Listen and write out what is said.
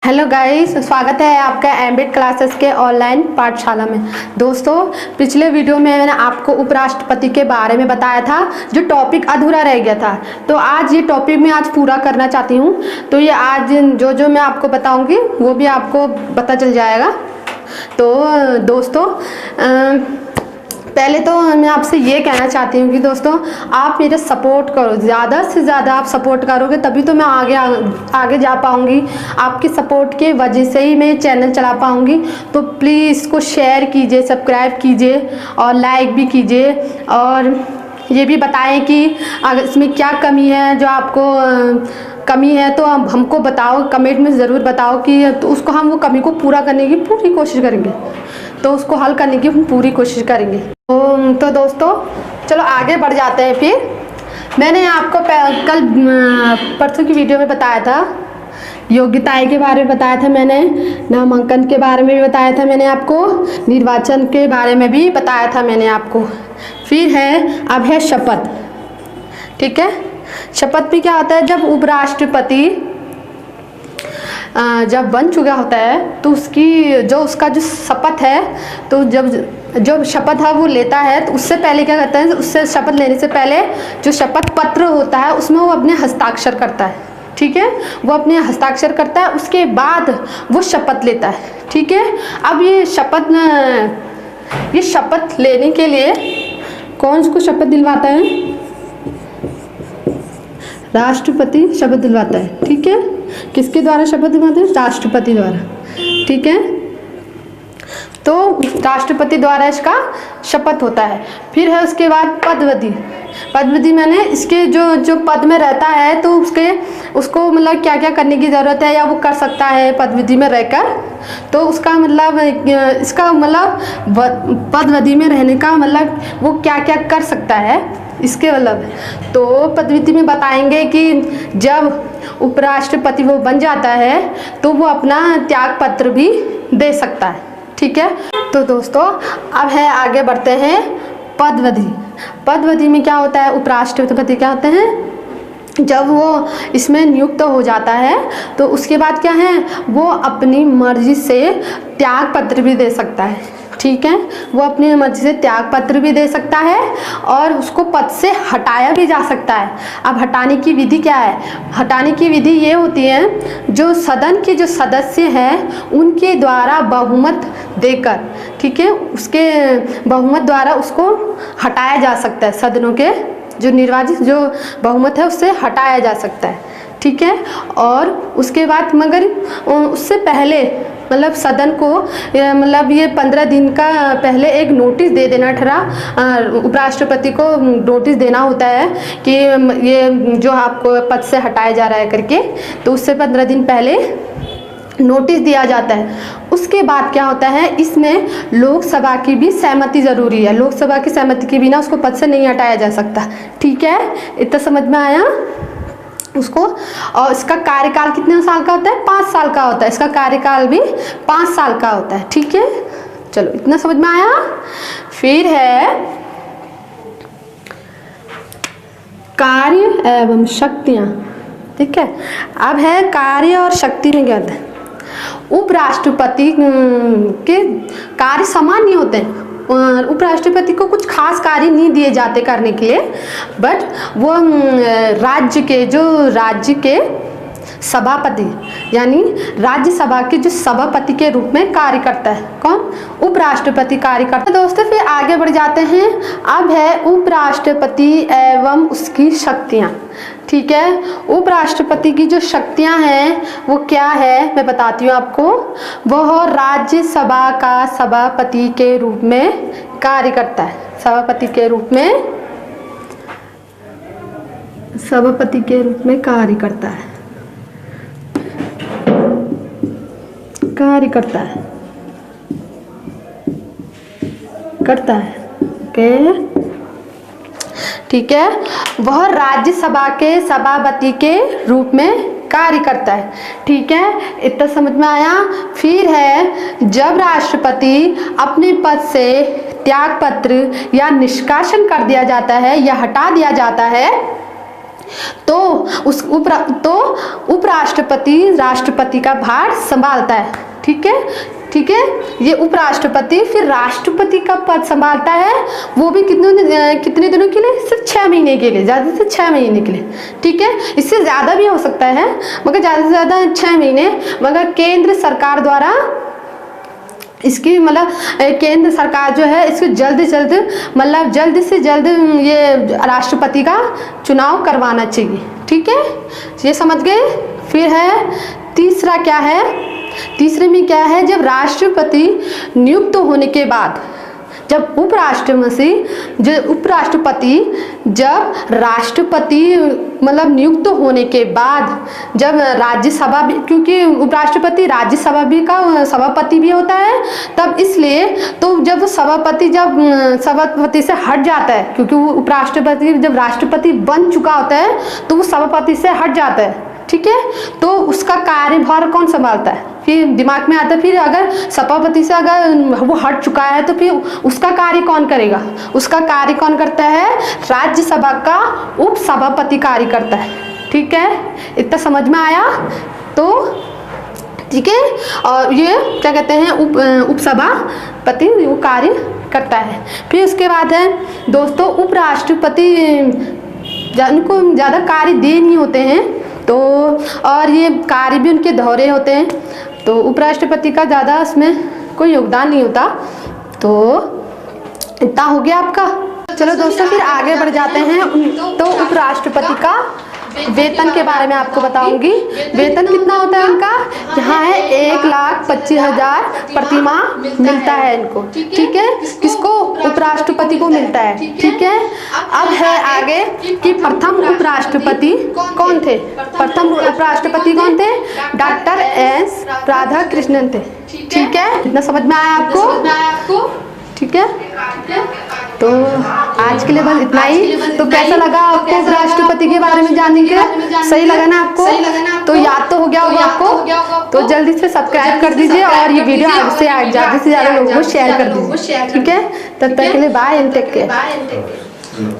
Hello guys, स्वागत है आपका एमबीए क्लासेस के ऑनलाइन पाठशाला में। दोस्तों, पिछले वीडियो में मैंने आपको उपराष्ट्रपति के बारे में बताया था, जो टॉपिक अधूरा रह गया था। तो आज ये टॉपिक मैं आज पूरा करना चाहती हूँ। तो ये आज जो मैं आपको बताऊँगी वो भी आपको पता चल जाएगा। तो दोस्तों, पहले तो मैं आपसे ये कहना चाहती हूँ कि दोस्तों, आप मेरे सपोर्ट करो, ज़्यादा से ज़्यादा आप सपोर्ट करोगे तभी तो मैं आगे जा पाऊँगी। आपकी सपोर्ट की वजह से ही मैं चैनल चला पाऊँगी। तो प्लीज़ इसको शेयर कीजिए, सब्सक्राइब कीजिए और लाइक भी कीजिए। और ये भी बताएं कि अगर इसमें क्या कमी है, जो आपको कमी है तो हमको बताओ, कमेंट में ज़रूर बताओ कि तो उसको हम वो कमी को पूरा करने की पूरी कोशिश करेंगे। तो उसको हल करने की हम पूरी कोशिश करेंगे। तो दोस्तों, चलो आगे बढ़ जाते हैं। फिर मैंने आपको कल परसों की वीडियो में बताया था, योग्यताएं के बारे में बताया था मैंने, नामांकन के बारे में भी बताया था मैंने आपको, निर्वाचन के बारे में भी बताया था मैंने आपको। फिर है, अब है शपथ। ठीक है, शपथ भी क्या होता है? जब उपराष्ट्रपति जब बन चुका होता है तो उसका जो शपथ है, तो जब जो शपथ है वो लेता है, तो उससे पहले क्या करता है? उससे शपथ लेने से पहले जो शपथ पत्र होता है उसमें वो अपने हस्ताक्षर करता है। ठीक है, वो अपने हस्ताक्षर करता है, उसके बाद वो शपथ लेता है। ठीक है, अब ये शपथ लेने के लिए कौन उसको शपथ दिलवाता है? राष्ट्रपति शपथ दिलवाता है। ठीक है, किसके द्वारा शपथ दिलवाते हैं? राष्ट्रपति द्वारा। ठीक है, तो राष्ट्रपति द्वारा इसका शपथ होता है। फिर है उसके बाद पदविधि। पदविधि मैंने इसके जो पद में रहता है तो उसको मतलब क्या क्या करने की ज़रूरत है या वो कर सकता है पदविधि में रहकर। तो उसका मतलब इसका मतलब पदविधि में रहने का मतलब वो क्या क्या कर सकता है, इसके मतलब तो पदविधि में बताएंगे कि जब उपराष्ट्रपति वो बन जाता है तो वो अपना त्याग पत्र भी दे सकता है। ठीक है, तो दोस्तों अब है, आगे बढ़ते हैं पदविधि। पदविधि में क्या होता है? उपराष्ट्रपति क्या होते हैं? जब वो इसमें नियुक्त हो जाता है तो उसके बाद क्या है, वो अपनी मर्जी से त्याग पत्र भी दे सकता है। ठीक है, वो अपनी मर्जी से त्याग पत्र भी दे सकता है और उसको पद से हटाया भी जा सकता है। अब हटाने की विधि क्या है? हटाने की विधि ये होती है, जो सदन के जो सदस्य हैं उनके द्वारा बहुमत देकर, ठीक है, उसके बहुमत द्वारा उसको हटाया जा सकता है। सदनों के जो निर्वाचित जो बहुमत है उससे हटाया जा सकता है। ठीक है, और उसके बाद मगर उससे पहले मतलब सदन को मतलब ये 15 दिन का पहले एक नोटिस दे देना ठहरा, उपराष्ट्रपति को नोटिस देना होता है कि ये जो आपको पद से हटाया जा रहा है करके, तो उससे 15 दिन पहले नोटिस दिया जाता है। उसके बाद क्या होता है, इसमें लोकसभा की भी सहमति ज़रूरी है। लोकसभा की सहमति के बिना उसको पद से नहीं हटाया जा सकता। ठीक है, इतना समझ में आया उसको? और इसका कार्यकाल कितने साल का होता है? 5 साल का होता है। इसका कार्यकाल भी 5 साल का होता है। ठीक है, चलो इतना समझ में आया। फिर है कार्य एवं शक्तियाँ। ठीक है, अब है कार्य और शक्ति में क्या होता है? उपराष्ट्रपति के कार्य समान नहीं होते हैं। उपराष्ट्रपति को कुछ खास कार्य नहीं दिए जाते करने के लिए, बट वो राज्य के सभापति यानी राज्यसभा के जो सभापति के रूप में कार्य करता है। कौन? उपराष्ट्रपति कार्य करता है। दोस्तों, फिर आगे बढ़ जाते हैं। अब है उपराष्ट्रपति एवं उसकी शक्तियाँ। ठीक है, उपराष्ट्रपति की जो शक्तियाँ हैं वो क्या है मैं बताती हूँ आपको। वह राज्यसभा का सभापति के रूप में कार्य करता है। सभापति के रूप में कार्य करता है। ओके, ठीक है, वह राज्यसभा के सभापति के रूप में कार्य करता है। ठीक है, इतना समझ में आया। फिर है, जब राष्ट्रपति अपने पद से त्याग पत्र या निष्कासन कर दिया जाता है या हटा दिया जाता है तो उपराष्ट्रपति राष्ट्रपति का भार संभालता है। ठीक है, ठीक है। ये उपराष्ट्रपति फिर राष्ट्रपति का पद संभालता है, वो भी कितने दिनों के लिए? सिर्फ 6 महीने के लिए, ज़्यादा से 6 महीने के लिए। ठीक है, इससे ज़्यादा भी हो सकता है, मगर ज़्यादा से ज़्यादा 6 महीने। मगर केंद्र सरकार द्वारा इसकी मतलब केंद्र सरकार जो है इसको जल्द से जल्द ये राष्ट्रपति का चुनाव करवाना चाहिए। ठीक है, ये समझ गए। फिर है तीसरा, क्या है? तीसरे में क्या है? जब राष्ट्रपति नियुक्त होने के बाद, जब उपराष्ट्रपति मतलब नियुक्त होने के बाद, जब राज्यसभा भी, क्योंकि उपराष्ट्रपति राज्यसभा भी का सभापति भी होता है, तब इसलिए तो जब सभापति से हट जाता है, क्योंकि वो उपराष्ट्रपति जब राष्ट्रपति बन चुका होता है तो वो सभापति से हट जाता है। ठीक है, तो उसका कार्यभार कौन संभालता है? फिर दिमाग में आता है, फिर अगर सभापति से अगर वो हट चुका है तो फिर उसका कार्य कौन करेगा? उसका कार्य कौन करता है? राज्यसभा का उपसभापति कार्य करता है। ठीक है, इतना समझ में आया? तो ठीक है, और ये क्या कहते हैं? उपसभापति वो कार्य करता है। फिर उसके बाद है दोस्तों, उपराष्ट्रपति उनको ज़्यादा कार्य दे नहीं होते हैं, तो और ये कार्य भी उनके दोहरे होते हैं, तो उपराष्ट्रपति का ज़्यादा उसमें कोई योगदान नहीं होता। तो इतना हो गया आपका। चलो दोस्तों, फिर आगे बढ़ जाते हैं। तो उपराष्ट्रपति का वेतन के बारे में आपको बताऊंगी। वेतन कितना होता है उनका? यहाँ है 1,25,000 प्रतिमाह मिलता है इनको। ठीक है, किसको? उपराष्ट्रपति को मिलता है। ठीक है, अब है आगे कि प्रथम उपराष्ट्रपति कौन थे? प्रथम उपराष्ट्रपति कौन थे? डॉक्टर एस राधाकृष्णन थे। ठीक है, इतना समझ में आया आपको? ठीक है, तो आज के लिए बस इतना ही। तो कैसा लगा आपको उपराष्ट्रपति के बारे में जानने के? सही लगा ना आपको? तो याद तो हो गया होगा आपको? तो जल्दी से सब्सक्राइब कर दीजिए और ये वीडियो ज़्यादा से ज़्यादा लोगों को शेयर कर दीजिए। ठीक है, तब तक के लिए बाय एंड टेक केयर।